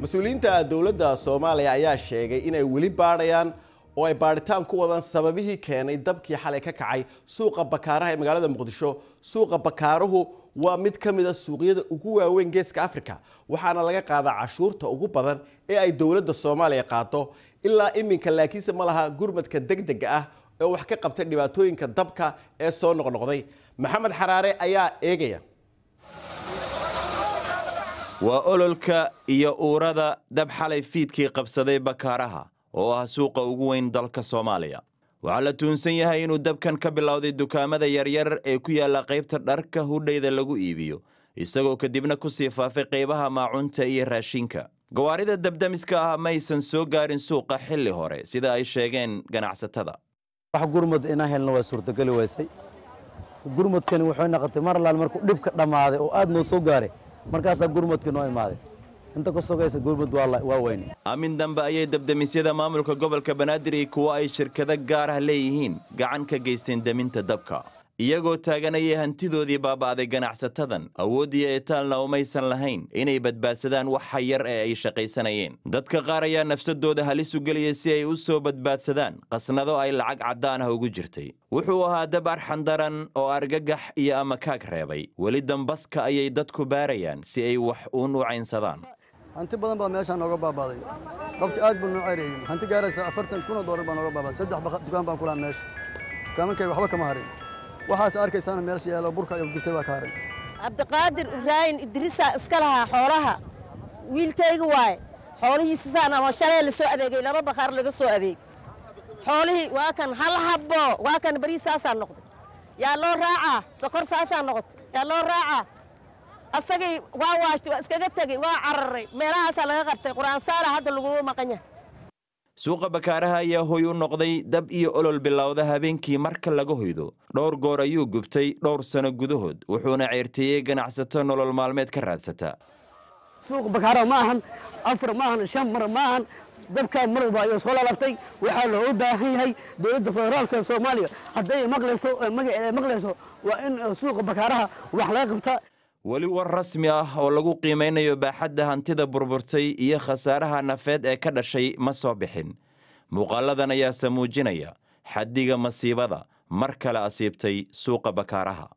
mas-uuliyiinta dowladda Soomaaliya ayaa sheegay inay weli baadhayaan oo ay baadhitaan ku wadaan sababihii keenay dabkii xalay ka kacay suuqa Bakaaraha ee magaalada Muqdisho. Suuqa Bakaaruhu waa mid ka mid ah suuqyada ugu waaweyn Geeska Afrika, waxaana laga qaadaa cashuurta ugu badan ee ay dowladda Soomaaliya qaato. Ilaa iminka laakiinse ma laha gurmadka degdega ah ee wax ka qabtay dhibaatooyinka dabka ee soo noqnoqday. Maxamed Xaraare ayaa eegaya. waa ololka iyo uurada dab xalay fiidkii qabsaday Bakaaraha oo ah suuqa ugu weyn dalka Soomaaliya. waxaa la tuunsan yahay inuu dabkan ka bilowday dukaamada yaryar ee ku yaala qaybta dharka hudhayda lagu iibiyo, isagoo kadibna ku sii faafay qaybaha maacunta iyo raashinka. gawaarida dabdamiska ah ma aysan soo gaarin suuqa xilli hore sida ay sheegeen ganacsatada. wax gurmad inaan helno waa suurtagali weysay. gurmadkani wuxuu noqotay mar laal markuu dhibka dhamaaday oo aad noo soo gaaray markaas gurmadka noo imaaday. inta ka sogaysa gurmad waa weyn. aamin dambe ayay dabdamisyada maamulka gobolka Banaadir kuwa ay shirkado gaar ah leeyihiin gacan ka geysteen daminta dabka, iyagoo taaganaya hantidoodii baabaaday ganacsatadan. awoodii ay taalna umaysan lahayn inay badbaadsadaan waxa yar ee ay shaqaysanayeen. dadka qaar ayaa nafsadooda halis u geliyay si ay u soo badbaadsadaan qasnado ay lacag cadaan ah ugu jirtay. wuxuu ahaa dab arxan daran oo argagax iyo amakaag reebay. weli dambaska ayay dadku baarayaan si ay wax u nuucaynsadaan. hanti badan baa meeshaan nooga baabaaday. dabka aad buu noo ceereeyay. hanti gaaraysa 40,000 doolar baa nooga baabaaday. 3 dukaan baan kula meesha. kamankay waxba kama harin. waxaas arkaysana meesha yaalo burka iyo gurtay baa ka harin. Abdiqaadir Ibrahim Idrisa iska lahaa xoolaha. wiilkayga waay. xoolihiisa saana waa shalay la soo adeegay, laba bakhaar laga soo adeegay. xoolihii waa kan hal habbo, waa kan bariisaas noqday. yaa loo raacaa, sokor saas noqotay. yaa loo raacaa. asagii waa waashti waa iskaga tagay, waa cararay. meelahaas laga qabtay quraan saara hadda lagu maqanya. suuqa Bakaaraha ayaa hoy u noqday dab iyo olol bilowda habeenkii marka laga hoydo. dhowr goor ayuu gubtay dhowr sano gudahood, wuxuuna ceertiyay ganacsato nolol maalmeed ka raadsata. suuqa Bakaaraha ma ahan afar ma ahan shan mar ma ahan dabka mar walba ayuu soo laabtay. waxaa loo baahan yahay dowladda federaalka Soomaaliya hadday maqlayso waa in suuqa Bakaaraha wax laga qabtaa. weli war rasmi ah oo lagu qiimeynayo baaxadda hantida burburtay iyo khasaaraha nafeed ee ka dhashay ma soo bixin. muuqaaladan ayaa muujinaya xaddiga masiibada mar kale asiibtay suuqa Bakaaraha.